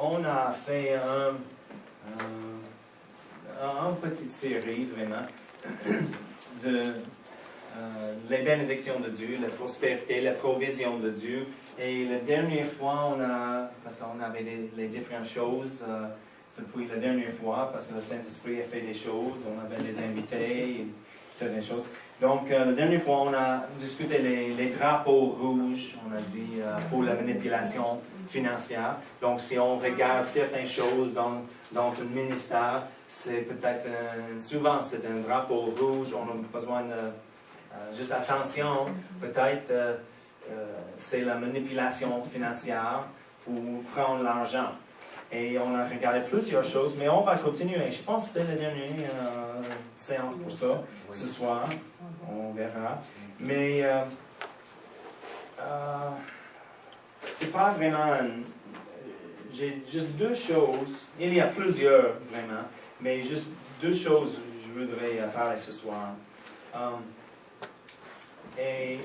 on a fait une petite série, vraiment, de les bénédictions de Dieu, la prospérité, la provision de Dieu. Et la dernière fois, parce qu'on avait les différentes choses depuis la dernière fois, parce que le Saint-Esprit a fait des choses, on avait les invités, certaines choses. Donc, la dernière fois, on a discuté les drapeaux rouges, on a dit, pour la manipulation financière. Donc, si on regarde certaines choses dans un ministère, c'est peut-être, souvent, c'est un drapeau rouge, on a besoin de juste attention, peut-être, c'est la manipulation financière pour prendre l'argent. Et on a regardé plusieurs choses, mais on va continuer. Je pense que c'est la dernière séance pour ça, ce soir. On verra. Mais c'est pas vraiment... J'ai juste deux choses. Il y a plusieurs, vraiment. Mais juste deux choses que je voudrais parler ce soir. Et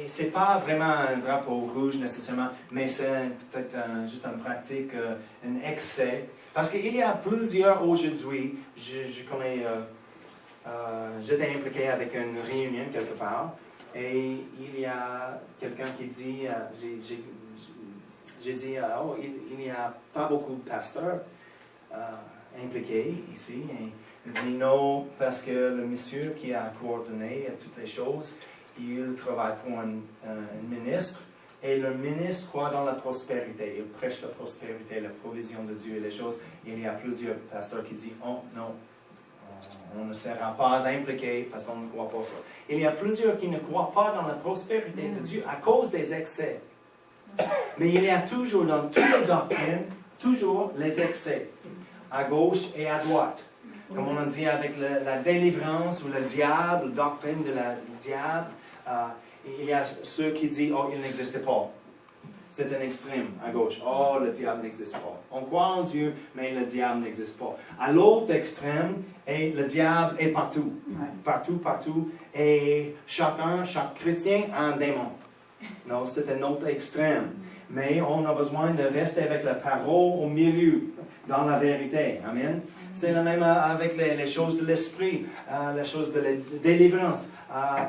c'est pas vraiment un drapeau rouge nécessairement, mais c'est peut-être juste une pratique, un excès. Parce qu'il y a plusieurs aujourd'hui, je connais, j'étais impliqué avec une réunion quelque part, et il y a quelqu'un qui dit, j'ai dit, oh, il n'y a pas beaucoup de pasteurs impliqués ici. Et il dit non, parce que le monsieur qui a coordonné toutes les choses, il travaille pour un ministre, et le ministre croit dans la prospérité. Il prêche la prospérité, la provision de Dieu et les choses. Il y a plusieurs pasteurs qui disent, oh non, on ne sera pas impliqué parce qu'on ne croit pas ça. Il y a plusieurs qui ne croient pas dans la prospérité de Dieu à cause des excès. Mais il y a toujours dans toute la doctrine, toujours les excès, à gauche et à droite. Comme on a dit avec la délivrance ou le diable, la doctrine de la diable, il y a ceux qui disent, oh, il n'existe pas. C'est un extrême à gauche. Oh, le diable n'existe pas. On croit en Dieu, mais le diable n'existe pas. À l'autre extrême, et le diable est partout. Partout, partout. Et chaque chrétien a un démon. Non, c'est un autre extrême. Mais on a besoin de rester avec la parole au milieu, dans la vérité. Amen. C'est le même avec les choses de l'esprit, les choses de la délivrance.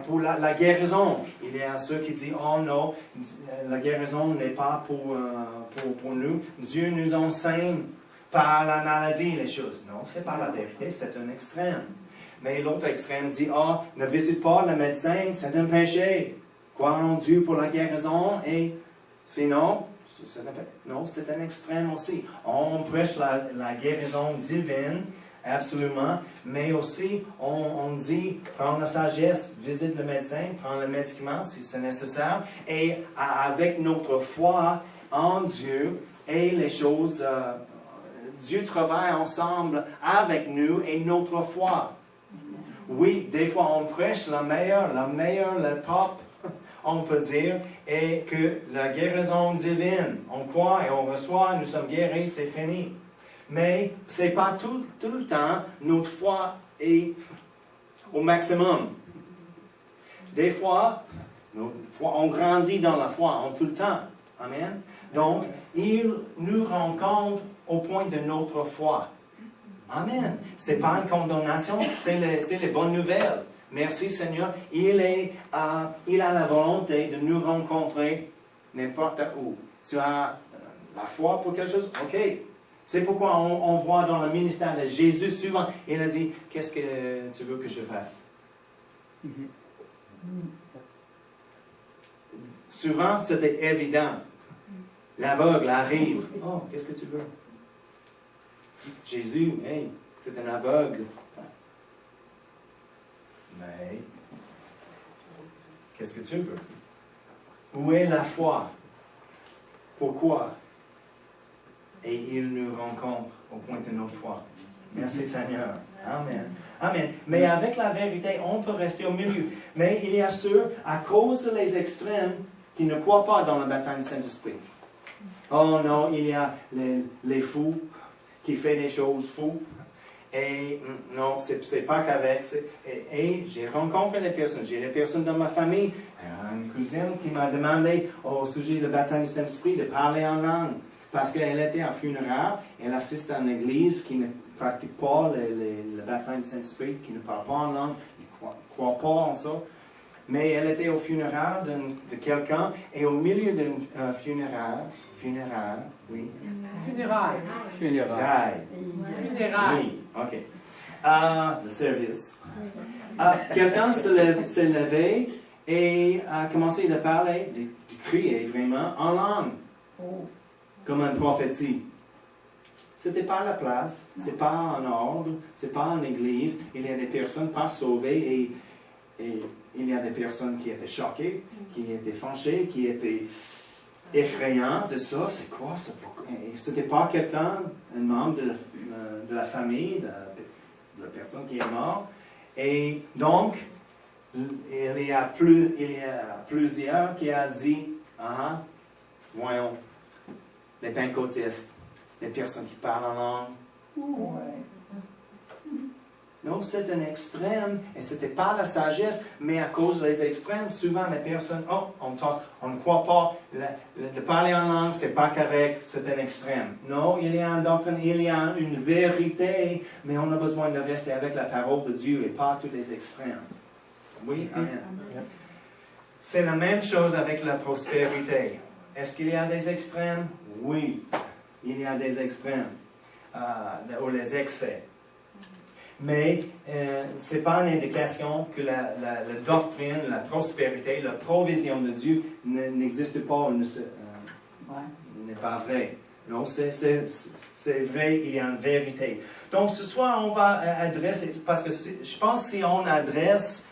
Pour la guérison, il y a ceux qui disent, oh non, la guérison n'est pas pour nous. Dieu nous enseigne par la maladie les choses. Non, c'est pas la vérité, c'est un extrême. Mais l'autre extrême dit, oh, ne visite pas le médecin, c'est un péché. Crois en Dieu pour la guérison et sinon, non, c'est un extrême aussi. On prêche la guérison divine, absolument, mais aussi on dit, prends la sagesse, visite le médecin, prends le médicament si c'est nécessaire, et avec notre foi en Dieu et les choses, Dieu travaille ensemble avec nous et notre foi. Oui, des fois on prêche la meilleure, le top, on peut dire, est que la guérison divine, on croit et on reçoit, nous sommes guéris, c'est fini. Mais ce n'est pas tout le temps, notre foi est au maximum. Des fois, on grandit dans la foi en tout le temps. Amen. Donc, il nous rencontre au point de notre foi. Amen. Ce n'est pas une condamnation, c'est les bonnes nouvelles. Merci Seigneur. Il a la volonté de nous rencontrer n'importe où. Tu as la foi pour quelque chose? OK. C'est pourquoi on voit dans le ministère de Jésus souvent, il a dit, qu'est-ce que tu veux que je fasse? Souvent, c'était évident. L'aveugle arrive. Oh, qu'est-ce que tu veux? Jésus, hey, c'est un aveugle. Mais, qu'est-ce que tu veux? Où est la foi? Pourquoi? Et il nous rencontre au point de notre foi. Merci Seigneur. Amen. Amen. Mais avec la vérité, on peut rester au milieu. Mais il y a ceux, à cause des extrêmes, qui ne croient pas dans le baptême du Saint-Esprit. Oh non, il y a les fous qui font des choses fous. Et non, c'est pas qu'avec. Et j'ai rencontré les personnes. J'ai les personnes dans ma famille. Une cousine qui m'a demandé au sujet du baptême du Saint-Esprit de parler en langue. Parce qu'elle était en funéraire, elle assiste à une église qui ne pratique pas le baptême du Saint-Esprit, qui ne parle pas en langue, qui ne croit pas en ça. Mais elle était au funéraire de quelqu'un, et au milieu d'une funéraire, oui. Funérailles. Oui, ok. Le service. Quelqu'un s'est levé et a commencé à parler, de crier vraiment en langue. Comme une prophétie. C'était pas la place, c'est pas en ordre, c'est pas en église. Il y a des personnes pas sauvées et il y a des personnes qui étaient choquées, qui étaient fâchées, qui étaient effrayantes de ça. C'est quoi ça? C'était pas quelqu'un, un membre de la famille, de la personne qui est morte. Et donc, il y a plusieurs qui ont dit, voyons. Les pentecôtistes, les personnes qui parlent en langue. Non, c'est un extrême, et ce n'était pas la sagesse, mais à cause des extrêmes, souvent les personnes, on ne croit pas, de parler en langue, c'est pas correct, c'est un extrême. Non, il y a une doctrine, il y a une vérité, mais on a besoin de rester avec la parole de Dieu et pas tous les extrêmes. Oui, amen. C'est la même chose avec la prospérité. Est-ce qu'il y a des extrêmes? Oui, il y a des extrêmes, ou les excès. Mais ce n'est pas une indication que la doctrine, la prospérité, la provision de Dieu n'existe pas, n'est pas vrai. Non, c'est vrai, il y a une vérité. Donc ce soir, on va adresser, parce que je pense que si on adresse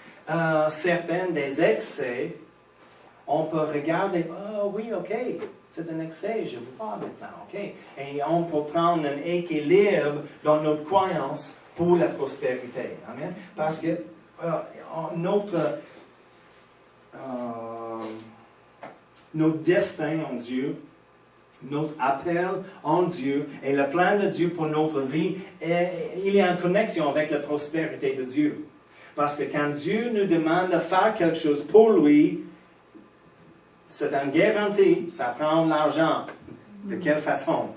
certains des excès, on peut regarder, oui, ok, c'est un excès, je vois maintenant, ok. Et on peut prendre un équilibre dans notre croyance pour la prospérité. Amen. Parce que notre destin en Dieu, notre appel en Dieu et le plan de Dieu pour notre vie, il y a une connexion avec la prospérité de Dieu. Parce que quand Dieu nous demande de faire quelque chose pour lui, c'est une garantie, ça prend de l'argent. De quelle façon?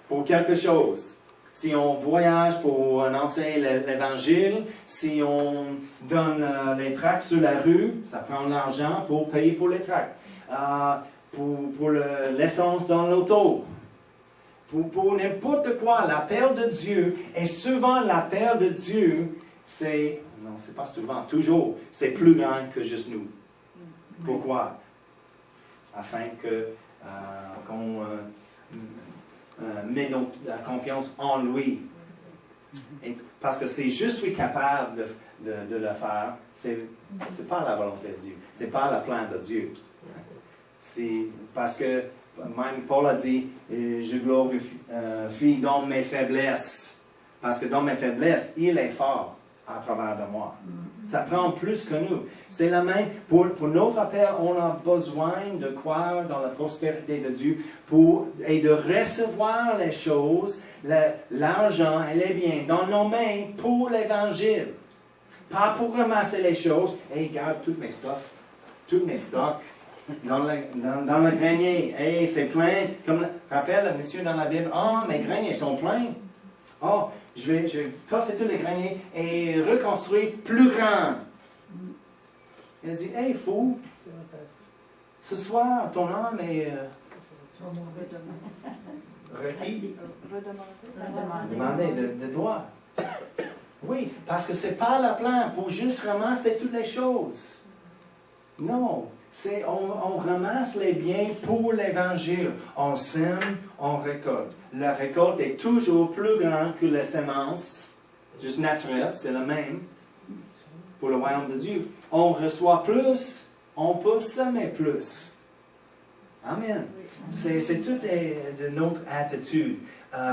Pour quelque chose. Si on voyage pour annoncer l'Évangile, si on donne les tracts sur la rue, ça prend de l'argent pour payer pour les tracts. Pour l'essence dans l'auto. Pour n'importe quoi, l'appel de Dieu, et souvent l'appel de Dieu, non, c'est pas souvent, toujours, c'est plus grand que juste nous. Pourquoi? Afin qu'on met notre confiance en lui. Et parce que si je suis capable de le faire, c'est pas la volonté de Dieu, c'est pas le plan de Dieu. Parce que même Paul a dit, je glorifie dans mes faiblesses, parce que dans mes faiblesses, il est fort à travers de moi. Ça prend plus que nous. C'est la même, pour notre appel, on a besoin de croire dans la prospérité de Dieu et de recevoir les choses, l'argent et les biens dans nos mains pour l'Évangile. Pas pour ramasser les choses et garde tous mes stocks dans le grenier. Et c'est plein. Comme rappelle le monsieur dans la Bible, mes greniers sont pleins. Je vais casser tous les greniers et reconstruire plus grand. Il a dit, hey, fou, ce soir, ton âme est requis. Demander de toi. Oui, parce que ce n'est pas le plan pour juste ramasser toutes les choses. Non. On ramasse les biens pour l'Évangile. On sème, on récolte. La récolte est toujours plus grande que la semence, juste naturelle, c'est le même pour le royaume de Dieu. On reçoit plus, on peut semer plus. Amen. C'est tout de notre attitude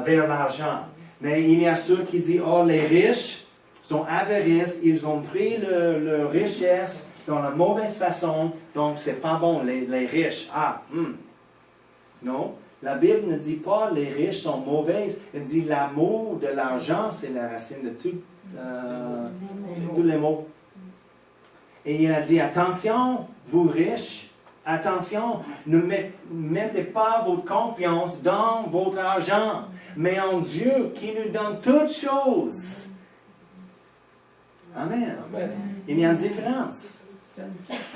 vers l'argent. Mais il y a ceux qui disent, les riches sont avarices, ils ont pris leur richesse dans la mauvaise façon, donc c'est pas bon, les riches. Non, La Bible ne dit pas les riches sont mauvais. Elle dit l'amour de l'argent, c'est la racine de tous les maux. Et il a dit, attention, vous riches, attention, ne mettez pas votre confiance dans votre argent, mais en Dieu qui nous donne toutes choses. Amen. Amen. Il y a une différence.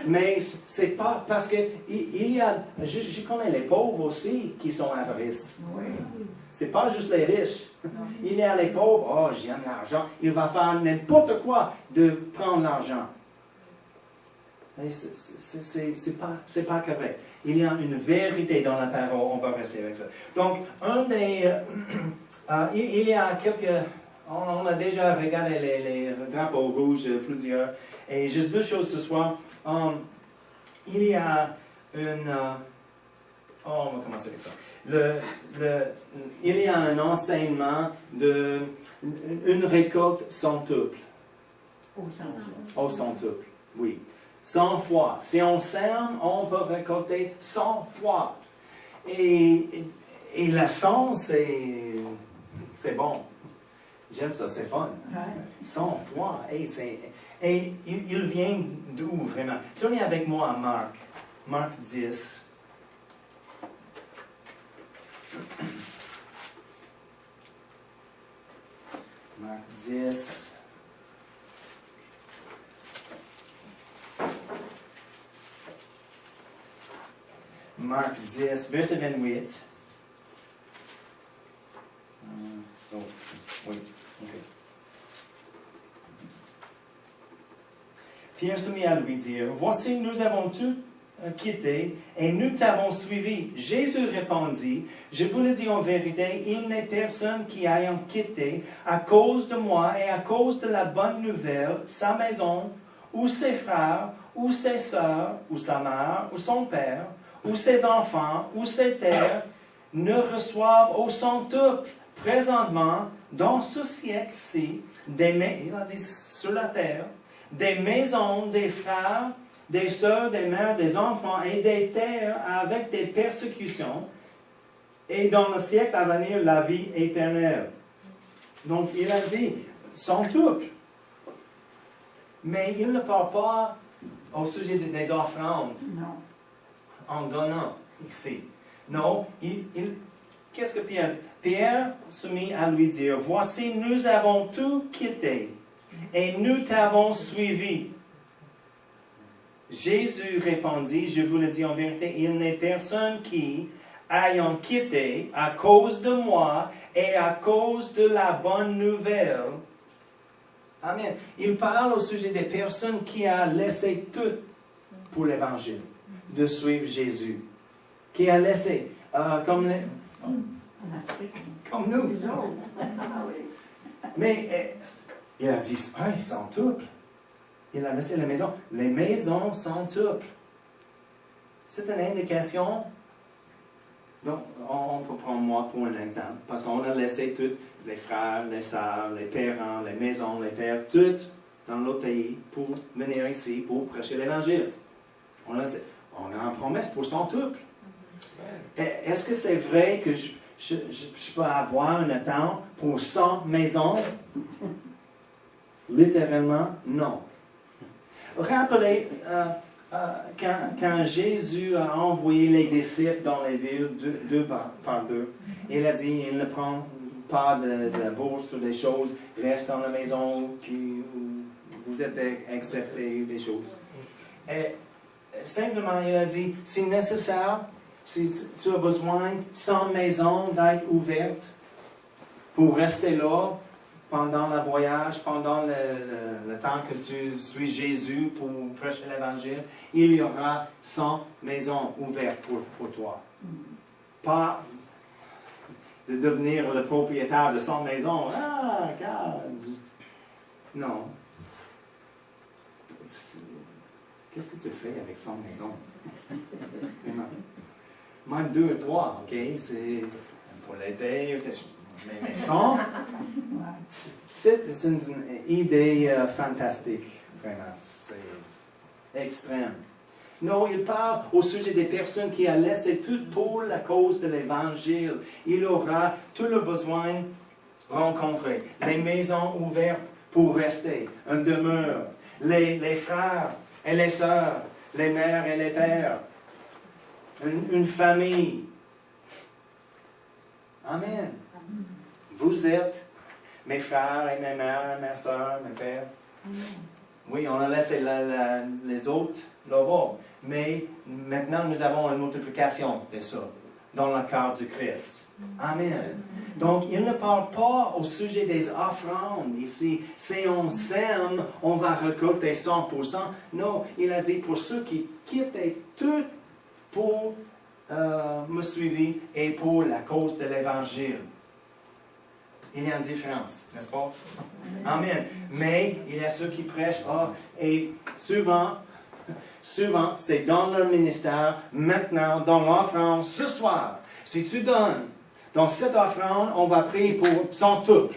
Mais c'est pas parce que il y a, je connais les pauvres aussi qui sont avarices. C'est pas juste les riches. Il y a les pauvres, oh j'aime l'argent, il va faire n'importe quoi de prendre l'argent. C'est pas correct. Il y a une vérité dans la parole, on va rester avec ça. Donc, il y a quelques, on a déjà regardé les drapeaux rouges, plusieurs, et juste deux choses ce soir. Il y a une, on va commencer avec ça. Il y a un enseignement une récolte centuple. Au centuple, oui. 100 fois. Si on sème, on peut récolter 100 fois. Et la 100, c'est bon. J'aime ça, c'est fun. 100 fois. Et il vient d'où vraiment? Tournez avec moi à Marc. Marc 10. Marc 10. Marc 10, verset 28. Oui, ok. Pierre se mit à lui dire, voici, nous avons tout quitté et nous t'avons suivi. Jésus répondit, je vous le dis en vérité, il n'est personne qui ayant quitté à cause de moi et à cause de la bonne nouvelle, sa maison, ou ses frères, ou ses sœurs, ou sa mère, ou son père, ou ses enfants, ou ses terres, ne reçoivent au centuple présentement, dans ce siècle-ci, il a dit sur la terre, des maisons, des frères, des sœurs, des mères, des enfants et des terres avec des persécutions, et dans le siècle à venir, la vie éternelle. Donc, il a dit centuple. Mais il ne parle pas au sujet des offrandes. Non. En donnant ici. Non, qu'est-ce que Pierre se mit à lui dire, voici, nous avons tout quitté et nous t'avons suivi. Jésus répondit, je vous le dis en vérité, il n'est personne qui, ayant quitté à cause de moi et à cause de la bonne nouvelle. Amen. Il parle au sujet des personnes qui ont laissé tout pour l'Évangile, de suivre Jésus, qui a laissé, comme nous. Mais il a dit, ils sont tuples. Il a laissé la maison. Les maisons sont tuples. C'est une indication. Donc, on peut prendre moi pour un exemple, parce qu'on a laissé tous les frères, les sœurs, les parents, les maisons, les terres, tout dans l'autre pays pour venir ici, pour prêcher l'Évangile. On a une promesse pour centuple. Est-ce que c'est vrai que je peux avoir un temps pour 100 maisons? Littéralement, non. Rappelez, quand Jésus a envoyé les disciples dans les villes, deux par deux, il a dit, il ne prend pas de bourse ou des choses, reste dans la maison où vous êtes acceptés des choses. Et simplement, il a dit, si nécessaire, si tu as besoin, 100 maisons d'être ouvertes pour rester là pendant le voyage, pendant le temps que tu suis Jésus pour prêcher l'Évangile, il y aura 100 maisons ouvertes pour toi. Pas de devenir le propriétaire de 100 maisons. Ah, regarde. Non. Qu'est-ce que tu fais avec 100 maisons? Même 2 ou 3, ok? C'est pour l'été, mais 100, c'est une idée fantastique, vraiment. C'est extrême. Non, il parle au sujet des personnes qui ont laissé tout pour la cause de l'Évangile. Il aura tous leurs besoins rencontrés. Les maisons ouvertes pour rester, une demeure. Les frères et les sœurs, les mères et les pères. Une famille. Amen. Vous êtes mes frères et mes mères, mes sœurs, mes pères. Oui, on a laissé les autres là-bas. Mais maintenant, nous avons une multiplication de ça dans le cœur du Christ. Amen. Donc, il ne parle pas au sujet des offrandes ici. Si on sème, on va récolter 100%. Non, il a dit pour ceux qui quittent tout pour me suivre et pour la cause de l'Évangile. Il y a une différence, n'est-ce pas? Amen. Mais il y a ceux qui prêchent, et souvent, c'est dans leur ministère, maintenant, dans l'offrande, ce soir. Si tu donnes, dans cette offrande, on va prier pour centuple.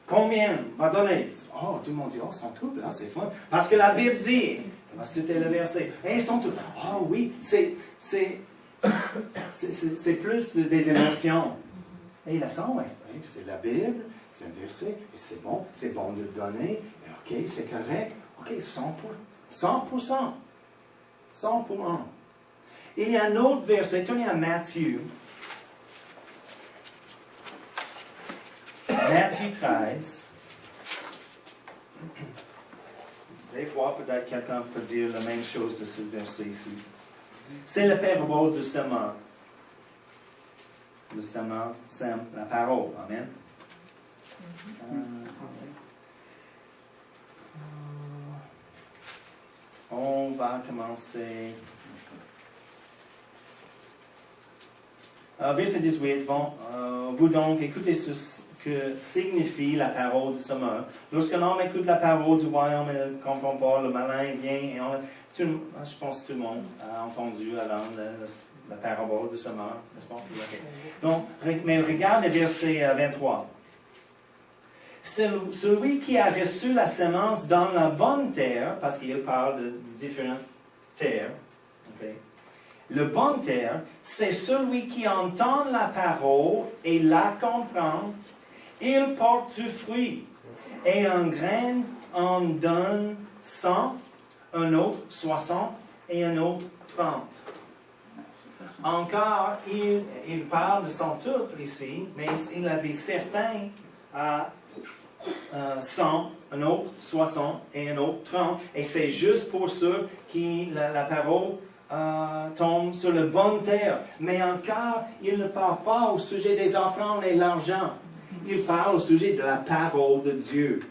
Combien va donner? Oh, tout le monde dit, centuple, c'est fun. Parce que la Bible dit, c'était le verset, centuple. Oui, c'est plus des émotions. Et la sang, c'est la Bible, c'est un verset, et c'est bon de donner, ok, c'est correct, ok, 100%. 100%. Il y a un autre verset, tournez à Matthieu. Matthieu 13. Des fois, peut-être quelqu'un peut dire la même chose de ce verset ici. C'est la parabole du semeur. Le semeur sème la parole. Amen. On va commencer. Verset 18. Bon, vous donc écoutez ce que signifie la parole du semeur. Lorsqu'un homme écoute la parole du royaume et ne comprend pas, le malin vient et je pense que tout le monde a entendu avant la parabole du semeur, n'est-ce pas? Okay. Donc, mais regarde le verset 23. Celui qui a reçu la semence dans la bonne terre, parce qu'il parle de différentes terres, okay? Le bonne terre, c'est celui qui entend la parole et la comprend. Il porte du fruit. Et un grain en donne 100, un autre 60 et un autre 30. Encore, il parle de centuple ici, mais il a dit certains à 100, un autre 60 et un autre 30. Et c'est juste pour ceux qui la parole tombe sur la bonne terre. Mais encore, il ne parle pas au sujet des offrandes et de l'argent. Il parle au sujet de la parole de Dieu.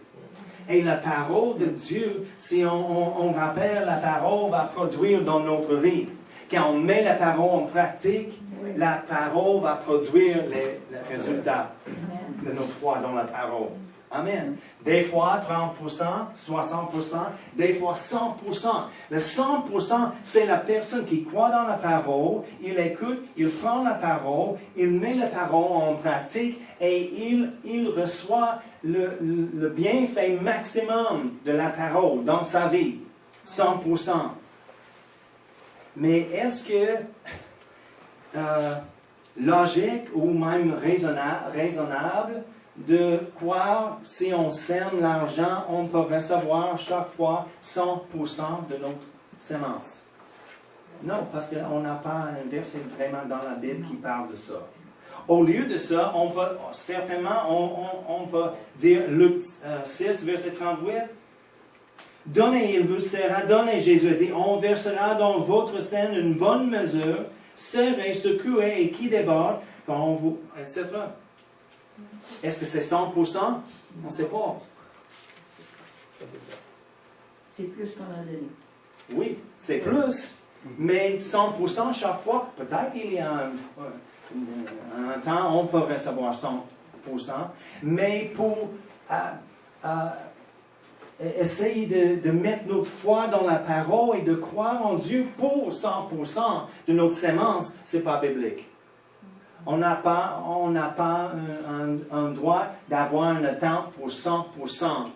Et la parole de Dieu, si on rappelle, la parole va produire dans notre vie. Quand on met la parole en pratique, la parole va produire les résultats de notre foi dans la parole. Amen. Des fois 30%, 60%, des fois 100%. Le 100%, c'est la personne qui croit dans la parole, il écoute, il prend la parole, il met la parole en pratique et il reçoit le bienfait maximum de la parole dans sa vie. 100%. Mais est-ce que logique ou même raisonnable de croire si on sème l'argent, on peut recevoir chaque fois 100% de notre semence? Non, parce qu'on n'a pas un verset vraiment dans la Bible qui parle de ça. Au lieu de ça, on peut dire Luc 6, verset 38. Donnez, il vous sera donné. Jésus a dit, on versera dans votre sein une bonne mesure, serrée, secouée et qui déborde, quand on vous, etc. Est-ce que c'est 100%? On ne sait pas. C'est plus qu'on a donné. Oui, c'est plus. Mais 100% chaque fois, peut-être il y a un temps, on peut recevoir 100%. Mais pour essayer de mettre notre foi dans la parole et de croire en Dieu pour 100% de notre sémence, ce n'est pas biblique. On n'a pas un droit d'avoir une attente pour 100%.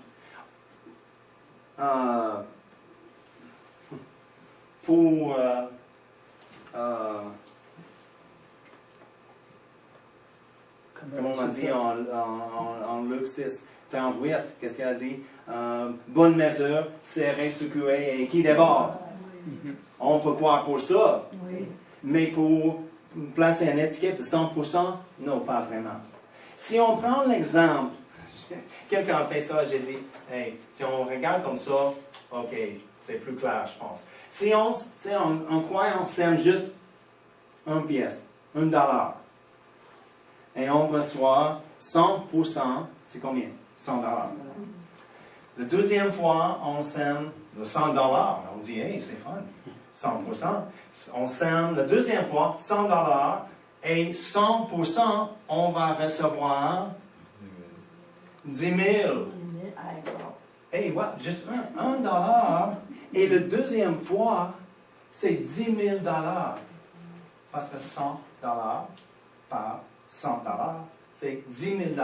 pour comment on dit en Luc 6, 38, qu'est-ce qu'elle a dit? Bonne mesure, serrée, secouée et qui déborde. On peut croire pour ça, Oui. mais pour placer une étiquette de 100%, non, pas vraiment. Si on prend l'exemple, quelqu'un a fait ça, j'ai dit, hey, si on regarde comme ça, ok, c'est plus clair, je pense. Si on croit, on sème juste une pièce, $1, et on reçoit 100%, c'est combien? $100. La deuxième fois, on sème le $100. On dit, hey, c'est fun, 100%. On sème la deuxième fois, $100, et 100%, on va recevoir 10 000. Hey, what? Juste $1. Et la deuxième fois, c'est 10 000 $. Parce que $100 par $100, c'est 10 000 $.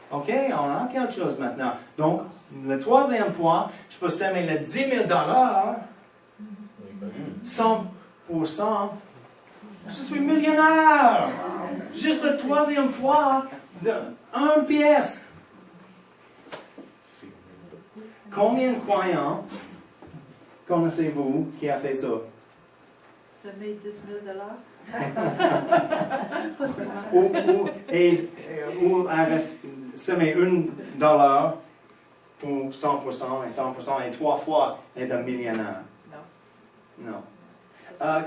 OK? On a quelque chose maintenant. Donc, la troisième fois, je peux semer le 10 000 $, 100%. Je suis millionnaire. Juste la troisième fois, de 1 pièce. Combien de croyants connaissez-vous qui a fait ça? Semer 10 000 ou semer $1 pour 100% et 100% et 3 fois est un millionnaire. Non.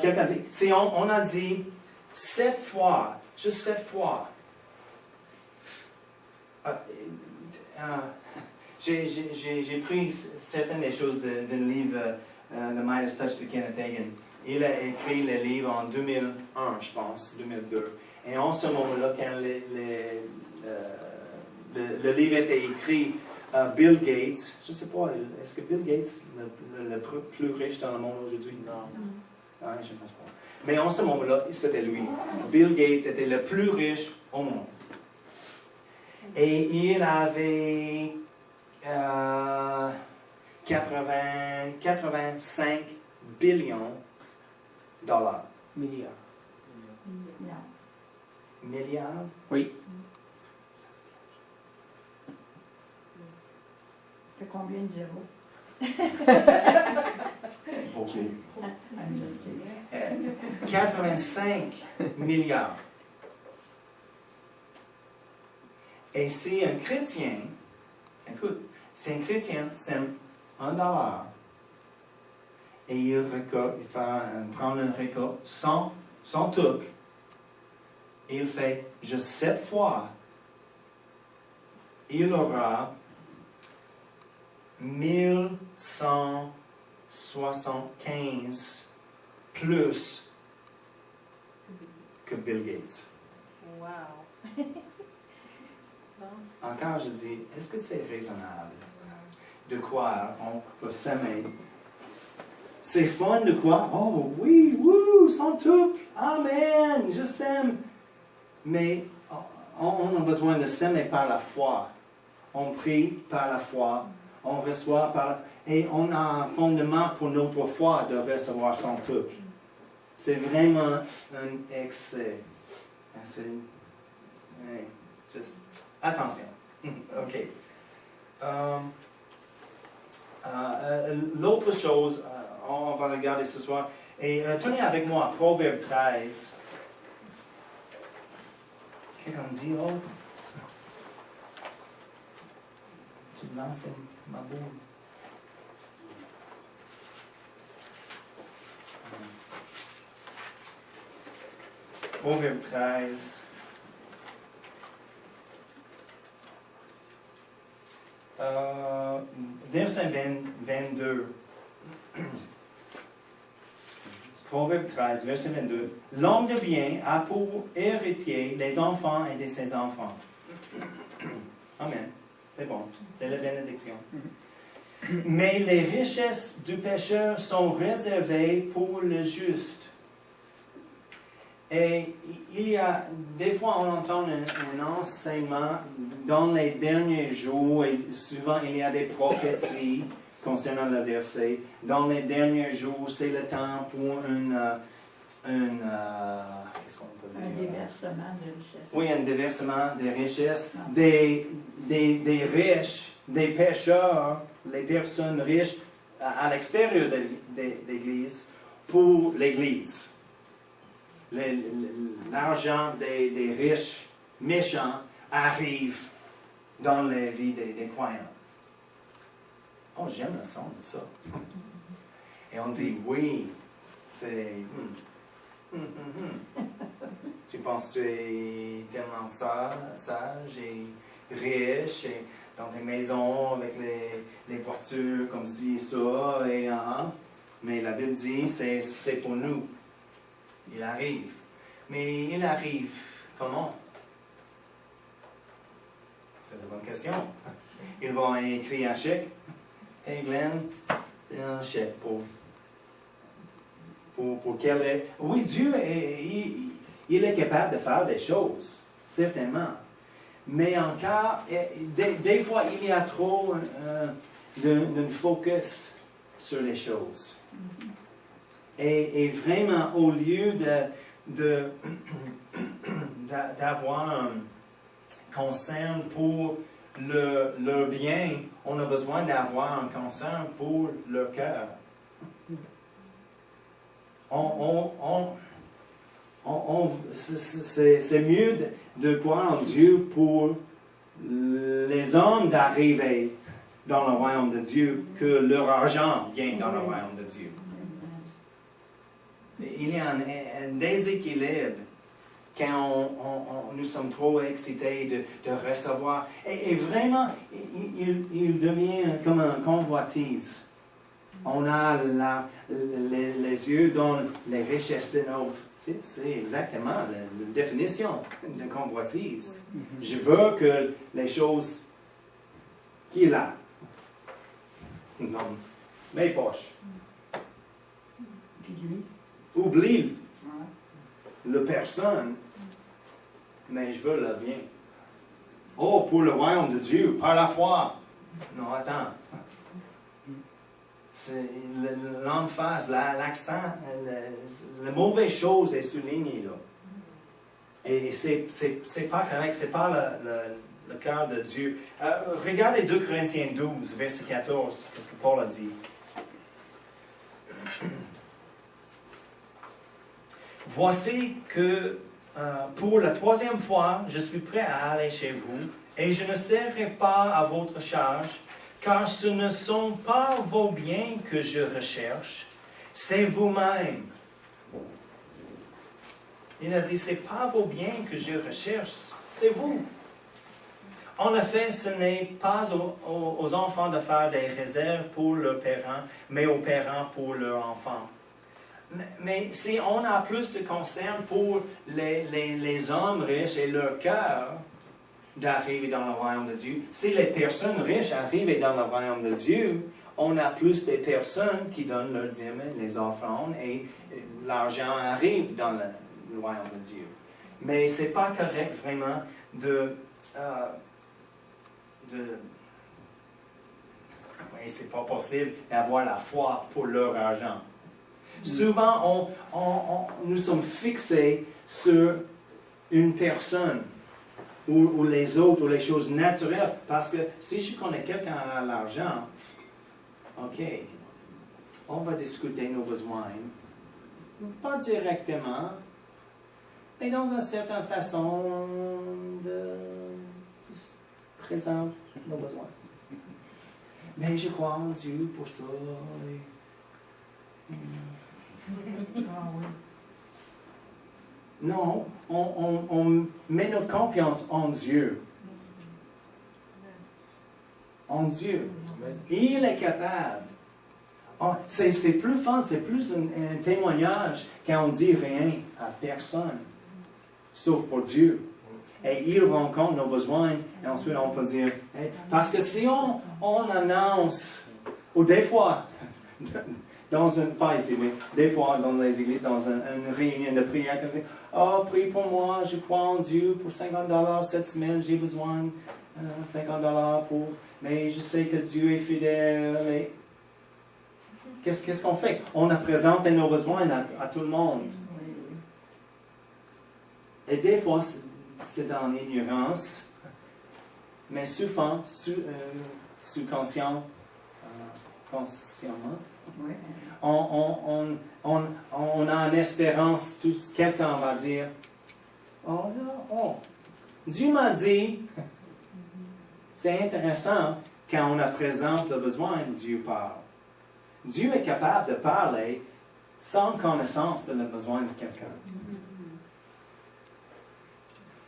Quelqu'un dit, si on a dit 7 fois, juste 7 fois, j'ai pris certaines des choses d'un livre, The Midas Touch de Kenneth Hagin. Il a écrit le livre en 2001, je pense, 2002. Et en ce moment-là, quand le livre était écrit, Bill Gates, je ne sais pas, est-ce que Bill Gates est le plus riche dans le monde aujourd'hui? Non. Ah, je ne pense pas. Mais en ce moment-là, c'était lui. Bill Gates était le plus riche au monde. Et il avait 85 billions dollars. Milliards. Milliards? Oui. C'est combien de zéros? Beaucoup. 85 milliards. Et si un chrétien, écoute, si un chrétien sème $1 et il prend une récolte sans tout, il fait juste 7 fois, il aura 1175 plus que Bill Gates. Wow. Encore, je dis, est-ce que c'est raisonnable de croire qu'on va s'aimer? C'est fun de croire, oh oui, wouh, sans tout, amen, je s'aime. Mais on a besoin de s'aimer par la foi. On prie par la foi. On reçoit par... Et on a un fondement pour notre foi de recevoir son tout. C'est vraiment un excès. Juste attention. OK. L'autre chose, on va regarder ce soir. Et tenez avec moi, Proverbe 13. Quelqu'un dit, oh, tu lances ma boule. Proverbe 13. Verset 22. Proverbe 13, verset 22. L'homme de bien a pour héritier les enfants et de ses enfants. Amen. C'est bon. C'est la bénédiction. Mais les richesses du pécheur sont réservées pour le juste. Et il y a, des fois on entend un enseignement dans les derniers jours, et souvent il y a des prophéties concernant le verset. Dans les derniers jours, c'est le temps pour qu'est-ce qu'on peut dire? Un déversement de richesse. Oui, un déversement des richesses, des riches, des pécheurs, les personnes riches à l'extérieur de l'Église, pour l'Église. L'argent des riches méchants arrive dans les vies des croyants. Oh, j'aime le son de ça. Et on dit, oui, c'est... Tu penses que tu es tellement sage et riche, et dans tes maisons avec les voitures comme ci et ça, mais la Bible dit c'est pour nous. Il arrive. Mais il arrive comment? C'est une bonne question. Ils vont écrire un chèque. Hey Glenn, un chèque pour quelle est... Oui, Dieu, il est capable de faire des choses, certainement. Mais encore, des fois, il y a trop d'un focus sur les choses. Et vraiment, au lieu d'avoir un concern pour leur bien, on a besoin d'avoir un concern pour leur cœur. C'est mieux de croire en Dieu pour les hommes d'arriver dans le royaume de Dieu que leur argent vient dans le royaume de Dieu. Il y a un déséquilibre quand nous sommes trop excités de recevoir. Et vraiment, il devient comme un convoitise. On a les yeux dans les richesses de l'autre. C'est exactement la définition de convoitise. Je veux que les choses qu'il a dans mes poches. Puis lui. Oublie la personne, mais je veux le bien. Oh, pour le royaume de Dieu, par la foi. Non, attends. L'emphase, l'accent, la mauvaise chose est soulignée là. Et c'est pas correct, c'est pas le cœur de Dieu. Regardez 2 Corinthiens 12, verset 14, qu'est-ce que Paul a dit. Voici que pour la 3e fois, je suis prêt à aller chez vous, et je ne serai pas à votre charge, car ce ne sont pas vos biens que je recherche, c'est vous-même. Il a dit, ce n'est pas vos biens que je recherche, c'est vous. En effet, ce n'est pas aux enfants de faire des réserves pour leurs parents, mais aux parents pour leurs enfants. Mais si on a plus de concern pour les hommes riches et leur cœur, d'arriver dans le royaume de Dieu. Si les personnes riches arrivent dans le royaume de Dieu, on a plus de personnes qui donnent leur dîme, les offrandes, et l'argent arrive dans le royaume de Dieu. Mais ce n'est pas correct vraiment c'est pas possible d'avoir la foi pour leur argent. Souvent, nous sommes fixés sur une personne, ou les autres, ou les choses naturelles. Parce que si je connais quelqu'un qui a l'argent, OK, on va discuter nos besoins. Pas directement, mais dans une certaine façon de présenter nos besoins. Mais je crois en Dieu pour ça. Non, on met notre confiance en Dieu. En Dieu. Il est capable. C'est plus fun, c'est plus un témoignage quand on dit rien à personne, sauf pour Dieu. Et il rencontre nos besoins, et ensuite on peut dire, hey, parce que si on annonce, ou des fois, pas ici, mais des fois dans les églises, dans une réunion de prière, comme ça, oh, prie pour moi, je crois en Dieu pour $50 cette semaine, j'ai besoin $50 pour, mais je sais que Dieu est fidèle. qu'est-ce qu'on fait? On a présenté nos besoins à tout le monde. Oui, oui. Et des fois, c'est en ignorance, mais souvent, consciemment, Oui. on a une espérance, quelqu'un va dire, oh là, oh, Dieu m'a dit, c'est intéressant, quand on présente le besoin, Dieu parle. Dieu est capable de parler sans connaissance de le besoin de quelqu'un.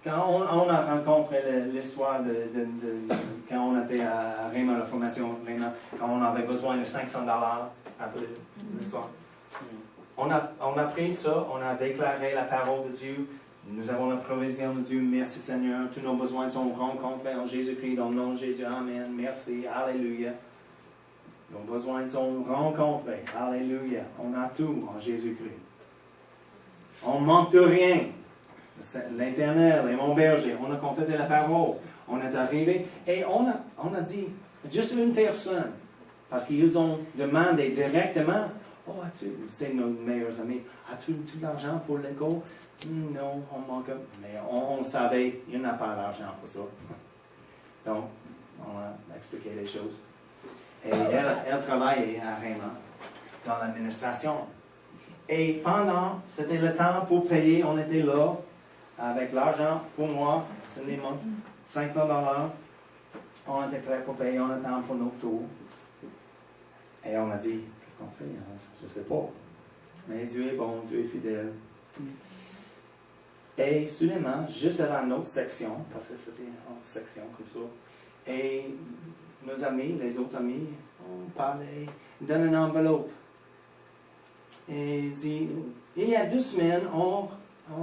Quand on a rencontré l'histoire quand on était à Réma, la formation Réma, quand on avait besoin de $500, après l'histoire. On a pris ça, on a déclaré la parole de Dieu. Nous avons la provision de Dieu. Merci Seigneur. Tous nos besoins sont rencontrés en Jésus-Christ, dans le nom de Jésus. Amen. Merci. Alléluia. Nos besoins sont rencontrés. Alléluia. On a tout en Jésus-Christ. On ne manque de rien. L'Éternel est mon berger. On a confessé la parole. On est arrivé et on a dit, juste une personne, parce qu'ils ont demandé directement, oh, c'est nos meilleurs amis, as-tu tout l'argent pour l'école? Non, on manque. Mais on savait, il n'a pas l'argent pour ça. Donc, on a expliqué les choses. Et elle travaillait à Réma, dans l'administration. Et c'était le temps pour payer, on était là, avec l'argent pour moi, c'était $500. On était prêts pour payer, on attend pour nos tours. Et on a dit, qu'est-ce qu'on fait? Je ne sais pas. Mais Dieu est bon, Dieu est fidèle. Et soudainement, juste avant notre section, parce que c'était en section comme ça, et nos amis, les autres amis, ont parlé, donnent une enveloppe. Et dit, il y a 2 semaines, on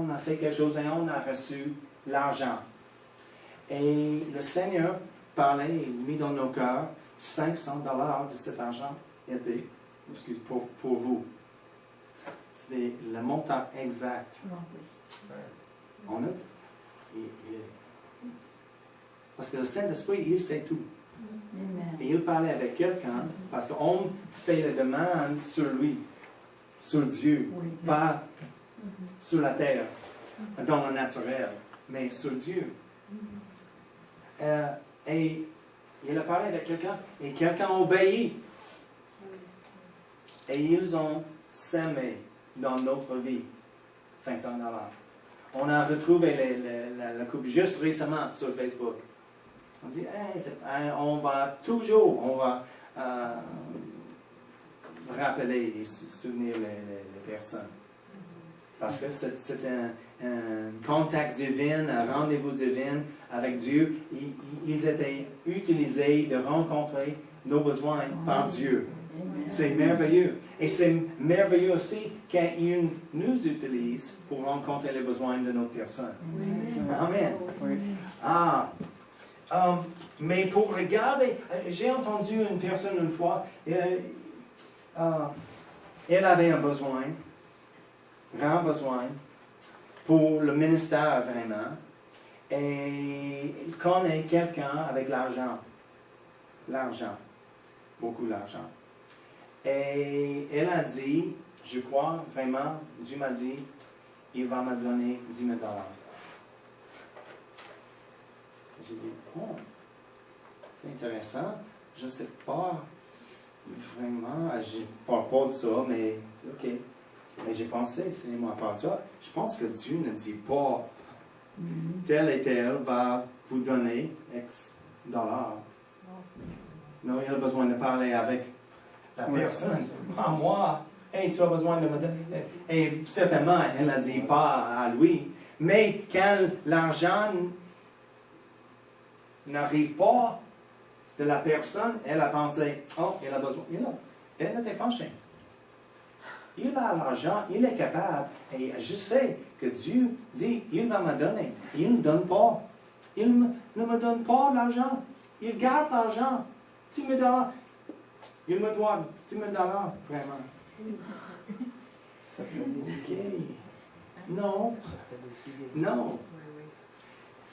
a fait quelque chose et on a reçu l'argent. Et le Seigneur parlait et mis dans nos cœurs $500 de cet argent était pour vous. C'était le montant exact. On a, parce que le Saint-Esprit, il sait tout. Et il parlait avec quelqu'un parce qu'on fait la demande sur lui, sur Dieu, pas sur la terre, dans le naturel, mais sur Dieu. Et il a parlé avec quelqu'un, et quelqu'un a obéi. Et ils ont semé dans notre vie $500. On a retrouvé la coupe juste récemment sur Facebook. On dit, hey, on va rappeler et soutenir les personnes. Parce que c'est un contact divin, un rendez-vous divin avec Dieu. Ils étaient utilisés de rencontrer nos besoins par Dieu. C'est merveilleux. Et c'est merveilleux aussi quand il nous utilise pour rencontrer les besoins de nos personnes. Amen. Mais pour regarder, j'ai entendu une personne une fois, elle avait un besoin, grand besoin, pour le ministère vraiment, et il connaît quelqu'un avec l'argent, beaucoup d'argent. Et elle a dit, je crois vraiment, Dieu m'a dit, il va me donner $10 000. J'ai dit, oh, c'est intéressant, je ne sais pas vraiment, je ne parle pas de ça, mais ok. Mais j'ai pensé, c'est moi à part de ça, je pense que Dieu ne dit pas, tel et tel va vous donner X dollars. Non, il a besoin de parler avec la personne, pas moi. Hey, tu as besoin de me donner. Et certainement, elle ne dit pas à lui. Mais quand l'argent n'arrive pas de la personne, elle a pensé, oh, elle a besoin. Elle était fâchée. Il a l'argent, il est capable. Et je sais que Dieu dit, il va me donner. Il ne me donne pas. Il ne me donne pas l'argent. Il garde l'argent. $10 000. Il me doit $10 000, vraiment. Ok. Non. Non.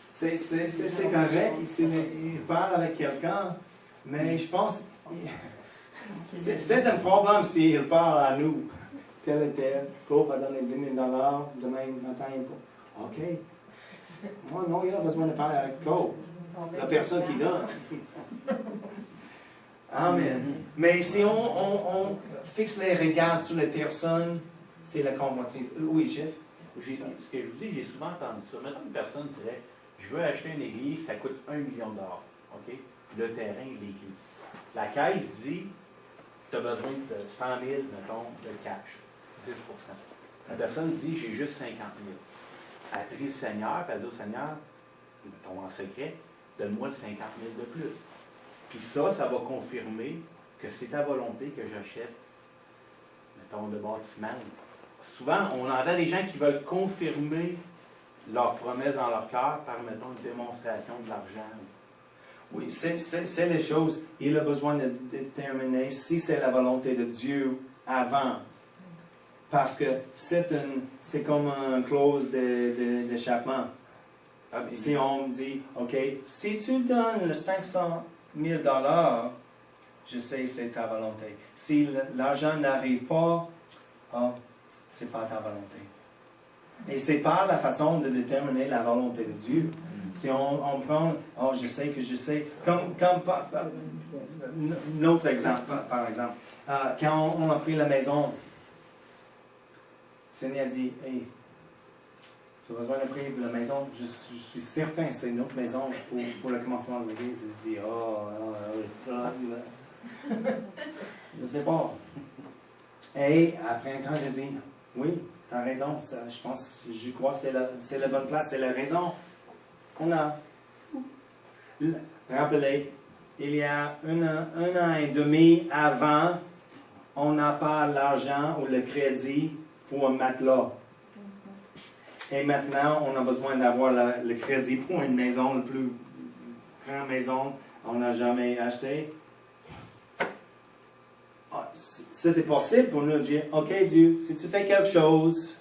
C'est correct. Il parle avec quelqu'un. Mais je pense, C'est un problème s'il parle à nous. Tel et tel, Claude va donner 10 000 $, demain matin, il pas. OK. Moi, non, il a besoin de parler avec Claude. La personne qui donne. Amen. Mais si on fixe les regards sur les personnes, c'est la convoitise. Oui, chef? Ce que je vous dis, j'ai souvent entendu ça. Maintenant, une personne dirait, je veux acheter une église, ça coûte 1 million $. OK? Le terrain et l'église. La caisse dit, tu as besoin de 100 000, mettons, de cash. 10 %. La personne dit, j'ai juste 50 000. Elle prie le Seigneur, puis elle dit au Seigneur, mettons en secret, donne-moi le 50 000 de plus. Puis ça va confirmer que c'est ta volonté que j'achète, mettons, le bâtiment. Souvent, on entend des gens qui veulent confirmer leur promesse dans leur cœur par, mettons, une démonstration de l'argent. Oui, c'est les choses. Il a besoin de déterminer si c'est la volonté de Dieu avant. Parce que c'est comme une clause d'échappement. Si on dit, OK, si tu donnes le 500 000 $, je sais que c'est ta volonté. Si l'argent n'arrive pas, c'est pas ta volonté. Et c'est pas la façon de déterminer la volonté de Dieu. Si on prend, je sais, comme notre exemple, par exemple, quand on a pris la maison, le Seigneur a dit, hey, tu as besoin de prier pour la maison, je suis certain que c'est notre maison pour le commencement de l'église. Je dis, je ne sais pas. Et après un temps, j'ai dit, oui, tu as raison, je crois que c'est la bonne place, c'est la raison. On a rappelé, il y a un an et demi avant, on n'a pas l'argent ou le crédit pour un matelas. Et maintenant, on a besoin d'avoir le crédit pour une maison, la plus grande maison qu'on n'a jamais achetée. C'était possible pour nous de dire, OK Dieu, si tu fais quelque chose,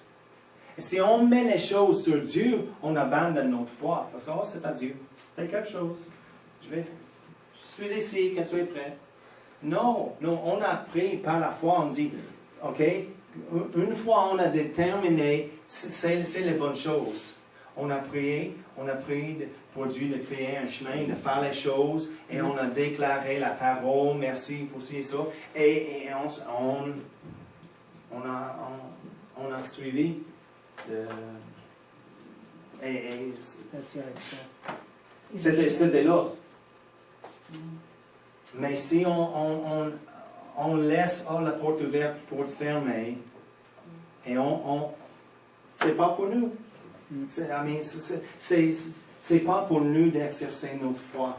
si on met les choses sur Dieu, on abandonne notre foi. Parce que c'est à Dieu. Fais quelque chose. Je suis ici, quand tu es prêt. Non, on a pris par la foi, on dit, OK, une fois on a déterminé, c'est les bonnes choses. On a prié pour Dieu de créer un chemin, de faire les choses, et on a déclaré la parole, merci pour ci et ça, et on a suivi. C'était là. Mais si on laisse la porte ouverte pour fermer, et c'est pas pour nous. C'est pas pour nous d'exercer notre foi.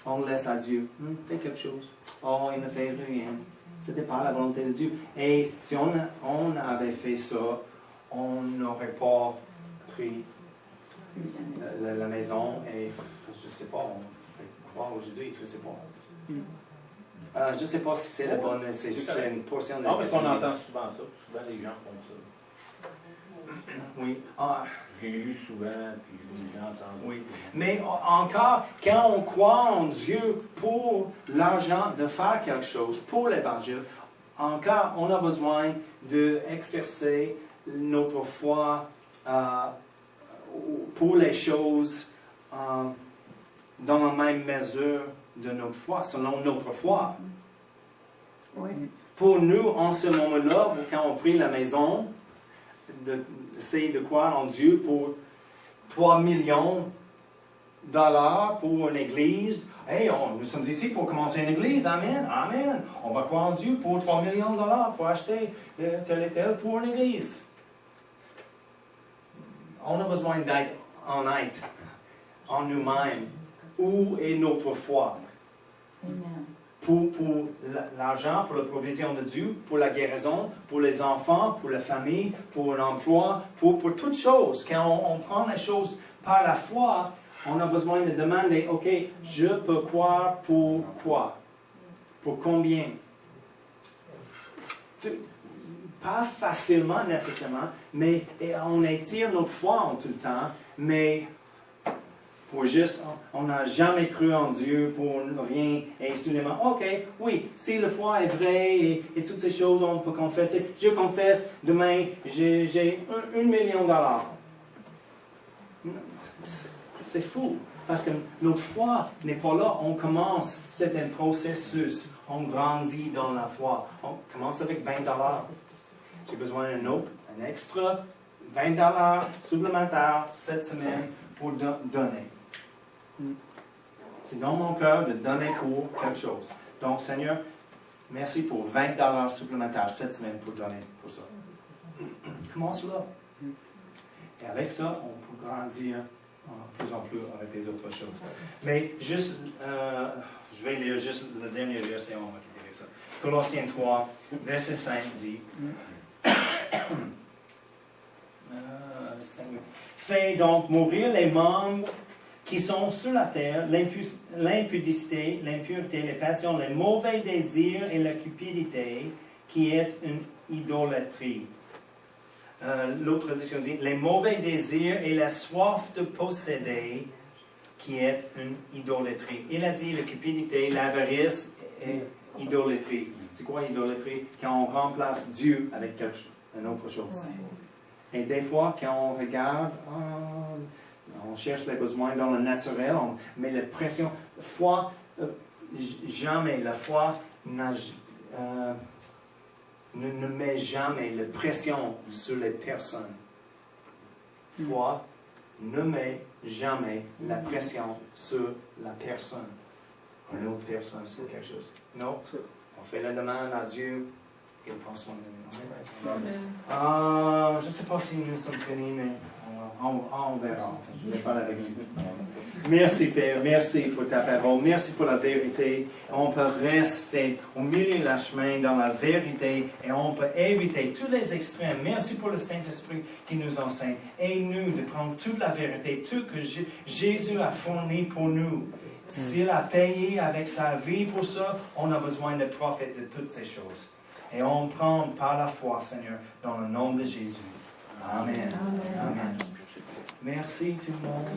On laisse à Dieu. Fais quelque chose. Il ne fait rien. C'était pas la volonté de Dieu. Et si on avait fait ça, on n'aurait pas pris la maison et je ne sais pas, on fait quoi aujourd'hui, je ne sais pas. Je ne sais pas si c'est la bonne, c'est une portion de la question. On entend souvent ça. Souvent les gens font ça. Oui. J'ai lu souvent, puis les gens entendent. Oui. Mais encore, quand on croit en Dieu pour l'argent, de faire quelque chose, pour l'Évangile, encore, on a besoin d'exercer notre foi pour les choses dans la même mesure de notre foi, selon notre foi. Oui. Pour nous, en ce moment-là, quand on prie la maison, d'essayer de croire en Dieu pour 3 millions de dollars pour une église. Hey, nous sommes ici pour commencer une église. Amen. Amen. On va croire en Dieu pour 3 millions de dollars pour acheter tel et tel pour une église. On a besoin d'être honnête en nous-mêmes. Où est notre foi? Amen. Pour l'argent, pour la provision de Dieu, pour la guérison, pour les enfants, pour la famille, pour l'emploi, pour toutes choses. Quand on prend les choses par la foi, on a besoin de demander, OK, je peux croire pour quoi? Pour combien? Pas facilement nécessairement, mais on étire notre foi en tout le temps, mais pour juste, on n'a jamais cru en Dieu pour rien, et soudainement, ok, oui, si la foi est vraie et toutes ces choses, on peut confesser. Je confesse, demain, j'ai $1 million. C'est fou, parce que notre foi n'est pas là. On commence, c'est un processus. On grandit dans la foi. On commence avec $20. J'ai besoin d'un autre, un extra, $20 supplémentaires cette semaine pour donner. C'est dans mon cœur de donner pour quelque chose. Donc, Seigneur, merci pour $20 supplémentaires cette semaine pour donner pour ça. Commence là. Et avec ça, on peut grandir de plus en plus avec des autres choses. Mais juste, je vais lire juste le dernier verset, on va lire ça. Colossiens 3, verset 5 dit, fais donc mourir les membres qui sont sur la terre, l'impudicité, l'impureté, les passions, les mauvais désirs et la cupidité, qui est une idolâtrie. L'autre traduction dit, les mauvais désirs et la soif de posséder, qui est une idolâtrie. Il a dit la cupidité, l'avarice et idolâtrie. C'est quoi idolâtrie? Quand on remplace Dieu avec une autre chose. Et des fois, quand on regarde, on cherche les besoins dans le naturel, mais la pression, foi, jamais, la foi ne met jamais la pression sur les personnes. Foi ne met jamais la pression sur la personne. Une autre personne, sur quelque chose. Non, on fait la demande à Dieu. Il prend soin de nous. Je ne sais pas si nous sommes finis, mais on verra. Je vais parler avec Dieu. Merci, Père. Merci pour ta parole. Merci pour la vérité. On peut rester au milieu de la chemin dans la vérité et on peut éviter tous les extrêmes. Merci pour le Saint-Esprit qui nous enseigne. Et nous, de prendre toute la vérité, tout que Jésus a fourni pour nous. S'il a payé avec sa vie pour ça, on a besoin de profiter de toutes ces choses. Et on prend par la foi, Seigneur, dans le nom de Jésus. Amen. Amen. Merci tout le monde.